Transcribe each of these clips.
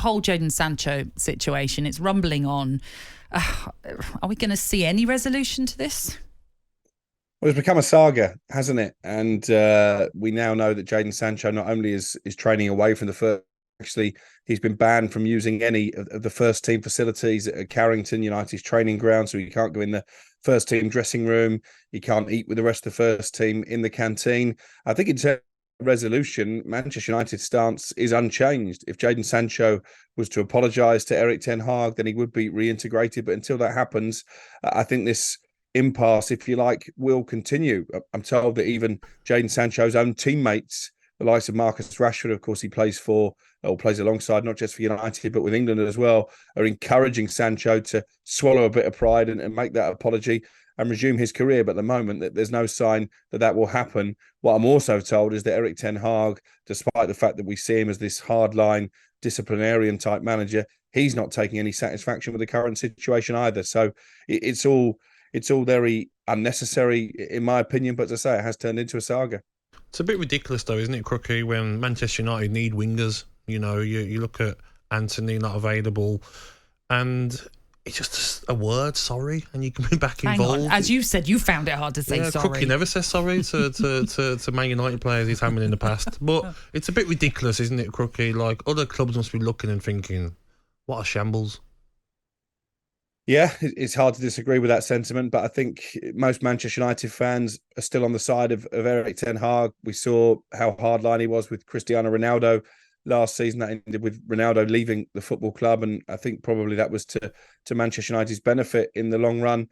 whole Jaden Sancho situation. It's rumbling on. Are we going to see any resolution to this? Well, it's become a saga, hasn't it? And we now know that Jaden Sancho not only is training away from the first, actually, he's been banned from using any of the first team facilities at Carrington United's training ground. So he can't go in the first team dressing room. He can't eat with the rest of the first team in the canteen. I think in terms of resolution, Manchester United's stance is unchanged. If Jaden Sancho was to apologise to Erik ten Hag, then he would be reintegrated. But until that happens, I think this impasse, if you like, will continue. I'm told that even Jaden Sancho's own teammates, the likes of Marcus Rashford, of course, he plays for or plays alongside, not just for United, but with England as well, are encouraging Sancho to swallow a bit of pride and make that apology and resume his career. But at the moment, there's no sign that will happen. What I'm also told is that Erik ten Hag, despite the fact that we see him as this hardline disciplinarian type manager, he's not taking any satisfaction with the current situation either. So it's all very unnecessary, in my opinion. But as I say, it has turned into a saga. It's a bit ridiculous, though, isn't it, Crookie, when Manchester United need wingers? You know, you look at Anthony not available, and it's just a word, sorry, and you can be back involved. Hang on. As you said, you found it hard to say sorry. Crookie never says sorry to Man United players he's having in the past. But it's a bit ridiculous, isn't it, Crookie? Like, other clubs must be looking and thinking, what a shambles. Yeah, it's hard to disagree with that sentiment, but I think most Manchester United fans are still on the side of Erik ten Hag. We saw how hardline he was with Cristiano Ronaldo last season. That ended with Ronaldo leaving the football club, and I think probably that was to Manchester United's benefit in the long run.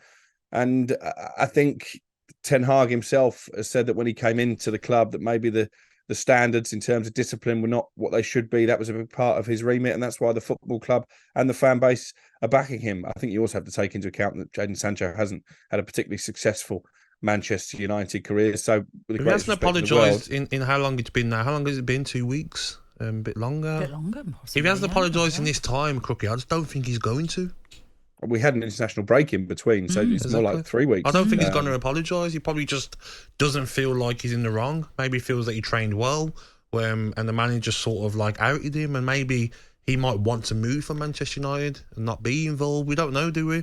And I think ten Hag himself has said that when he came into the club that maybe the standards in terms of discipline were not what they should be. That was a big part of his remit, and that's why the football club and the fan base are backing him. I think you also have to take into account that Jaden Sancho hasn't had a particularly successful Manchester United career. So he hasn't apologised in how long it's been now? How long has it been? 2 weeks? A bit longer? A bit longer, possibly. If he hasn't apologised in this time, Crookie, I just don't think he's going to. We had an international break in between, so it's more like 3 weeks. I don't think he's going to apologise. He probably just doesn't feel like he's in the wrong. Maybe he feels that he trained well, and the manager sort of like outed him, and maybe he might want to move from Manchester United and not be involved. We don't know, do we?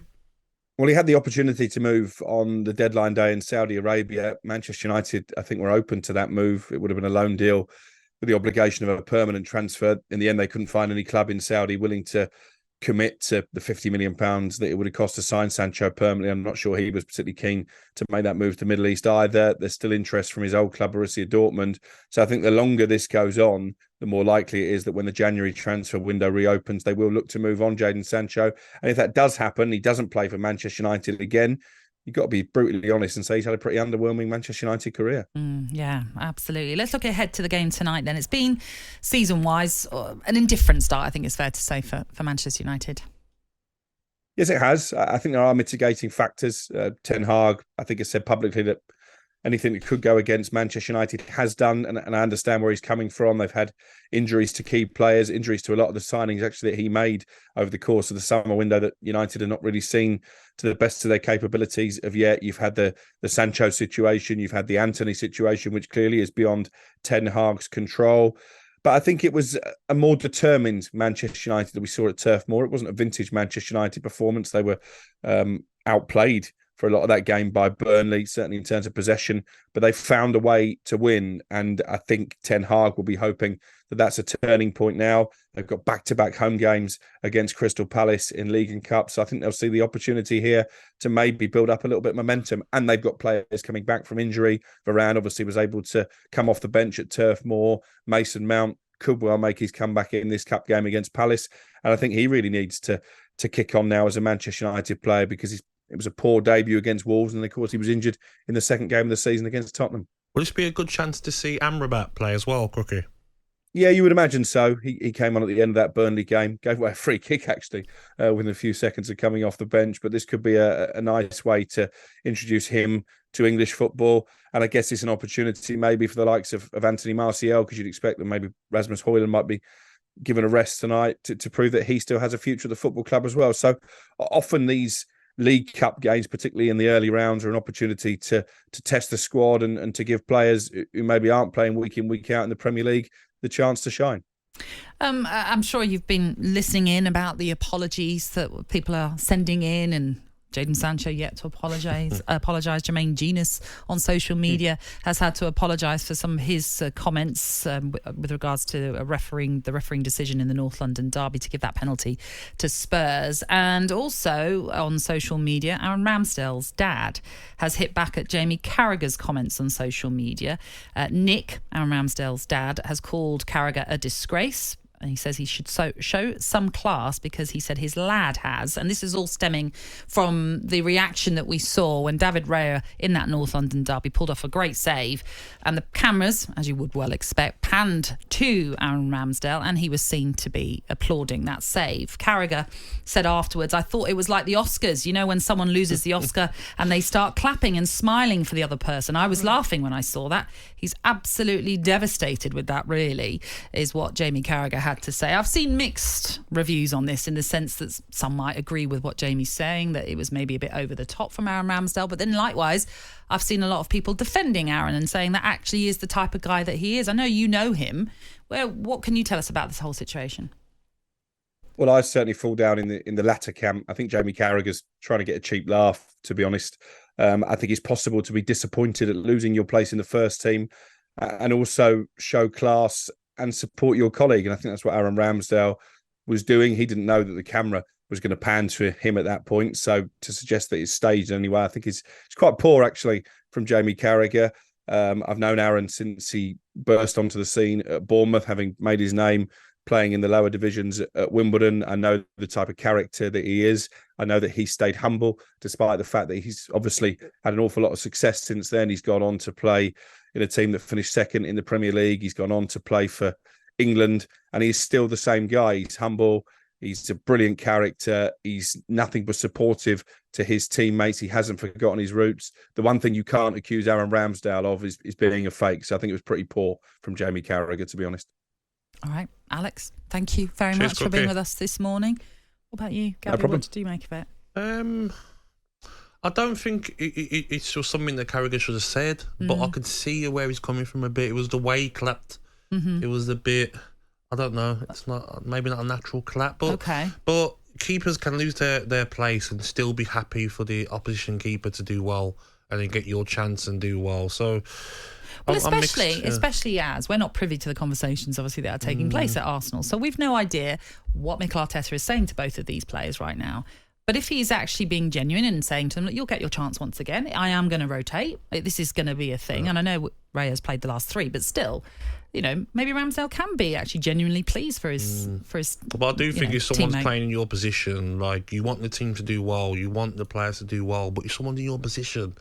Well, he had the opportunity to move on the deadline day in Saudi Arabia. Manchester United, I think, were open to that move. It would have been a loan deal with the obligation of a permanent transfer. In the end, they couldn't find any club in Saudi willing to commit to the £50 million that it would have cost to sign Sancho permanently. I'm not sure he was particularly keen to make that move to the Middle East either. There's still interest from his old club, Borussia Dortmund. So I think the longer this goes on, the more likely it is that when the January transfer window reopens, they will look to move on Jaden Sancho. And if that does happen, he doesn't play for Manchester United again, you've got to be brutally honest and say he's had a pretty underwhelming Manchester United career. Yeah, absolutely. Let's look ahead to the game tonight then. It's been, season-wise, an indifferent start, I think it's fair to say, for Manchester United. Yes, it has. I think there are mitigating factors. Ten Hag, I think, has said publicly that anything that could go against Manchester United has done, and I understand where he's coming from. They've had injuries to key players, injuries to a lot of the signings actually that he made over the course of the summer window that United have not really seen to the best of their capabilities of yet. You've had the Sancho situation, you've had the Anthony situation, which clearly is beyond Ten Hag's control. But I think it was a more determined Manchester United that we saw at Turf Moor. It wasn't a vintage Manchester United performance. They were outplayed for a lot of that game by Burnley, certainly in terms of possession, but they found a way to win. And I think Ten Hag will be hoping that that's a turning point now. They've got back-to-back home games against Crystal Palace in League and Cup. So I think they'll see the opportunity here to maybe build up a little bit of momentum. And they've got players coming back from injury. Varane obviously was able to come off the bench at Turf Moor. Mason Mount could well make his comeback in this cup game against Palace. And I think he really needs to kick on now as a Manchester United player, because it was a poor debut against Wolves, and of course he was injured in the second game of the season against Tottenham. Will this be a good chance to see Amrabat play as well, Crookie? Yeah, you would imagine so. He came on at the end of that Burnley game, gave away a free kick actually within a few seconds of coming off the bench. But this could be a nice way to introduce him to English football. And I guess it's an opportunity maybe for the likes of Anthony Martial, because you'd expect that maybe Rasmus Højlund might be given a rest tonight to prove that he still has a future at the football club as well. So often these League Cup games, particularly in the early rounds, are an opportunity to test the squad and to give players who maybe aren't playing week in, week out in the Premier League the chance to shine. I'm sure you've been listening in about the apologies that people are sending in, and Jaden Sancho yet to apologise. Jermaine Genius on social media has had to apologise for some of his comments with regards to the refereeing decision in the North London derby to give that penalty to Spurs. And also on social media, Aaron Ramsdale's dad has hit back at Jamie Carragher's comments on social media. Nick, Aaron Ramsdale's dad, has called Carragher a disgrace. And he says he should show some class because he said his lad has. And this is all stemming from the reaction that we saw when David Raya in that North London derby pulled off a great save. And the cameras, as you would well expect, panned to Aaron Ramsdale and he was seen to be applauding that save. Carragher said afterwards, I thought it was like the Oscars, you know, when someone loses the Oscar and they start clapping and smiling for the other person. I was laughing when I saw that. He's absolutely devastated with that, really, is what Jamie Carragher had to say. I've seen mixed reviews on this in the sense that some might agree with what Jamie's saying, that it was maybe a bit over the top from Aaron Ramsdale, but then likewise I've seen a lot of people defending Aaron and saying that actually is the type of guy that he is. I know you know him. What can you tell us about this whole situation? Well, I certainly fall down in the latter camp. I think Jamie Carragher's trying to get a cheap laugh, to be honest. I think it's possible to be disappointed at losing your place in the first team and also show class and support your colleague. And I think that's what Aaron Ramsdale was doing. He didn't know that the camera was going to pan to him at that point. So to suggest that it's staged anyway, I think it's quite poor, actually, from Jamie Carragher. I've known Aaron since he burst onto the scene at Bournemouth, having made his name playing in the lower divisions at Wimbledon. I know the type of character that he is. I know that he stayed humble, despite the fact that he's obviously had an awful lot of success since then. He's gone on to play in a team that finished second in the Premier League. He's gone on to play for England, and he's still the same guy. He's humble. He's a brilliant character. He's nothing but supportive to his teammates. He hasn't forgotten his roots. The one thing you can't accuse Aaron Ramsdale of is being a fake. So I think it was pretty poor from Jamie Carragher, to be honest. All right, Alex, thank you very much for being with us this morning. What about you, Gabby? No, what did you make of it? I don't think it's just something that Carragher should have said, but I could see where he's coming from a bit. It was the way he clapped. It was a bit, I don't know, it's not maybe not a natural clap, but but keepers can lose their place and still be happy for the opposition keeper to do well and then get your chance and do well. So well, especially as we're not privy to the conversations, obviously, that are taking place at Arsenal. So we've no idea what Mikel Arteta is saying to both of these players right now. But if he's actually being genuine and saying to them, look, you'll get your chance once again. I am going to rotate. This is going to be a thing. And I know Raya's played the last three, but still, you know, maybe Ramsdale can be actually genuinely pleased for his But I do think if someone's teammate. playing in your position, like, you want the team to do well, you want the players to do well, but if someone's in your position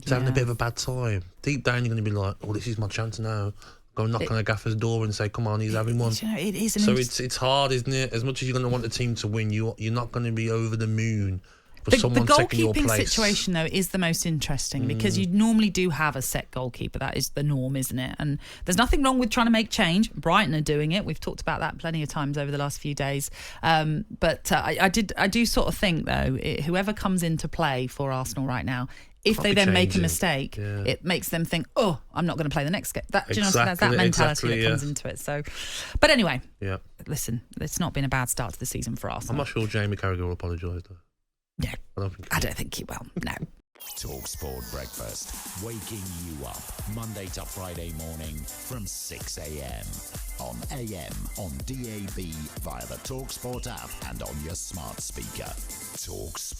is having a bit of a bad time, deep down you're going to be like, oh, this is my chance now. Go knock on a gaffer's door and say, come on, he's having one. You know, it is it's hard, isn't it? As much as you're going to want the team to win, you're not going to be over the moon for the someone taking your goalkeeping place. situation, though, is the most interesting because you normally do have a set goalkeeper. That is the norm, isn't it? And there's nothing wrong with trying to make change. Brighton are doing it. We've talked about that plenty of times over the last few days. But I do sort of think, though, whoever comes into play for Arsenal right now, if they then make a mistake, it makes them think, oh, I'm not going to play the next game. There's that mentality that comes into it. So, but anyway, listen, it's not been a bad start to the season for Arsenal. I'm not sure Jamie Carragher will apologise, though. Yeah, I don't think he will. No. talkSPORT Breakfast, waking you up Monday to Friday morning from 6 a.m. on AM, on DAB, via the talkSPORT app and on your smart speaker. talkSPORT.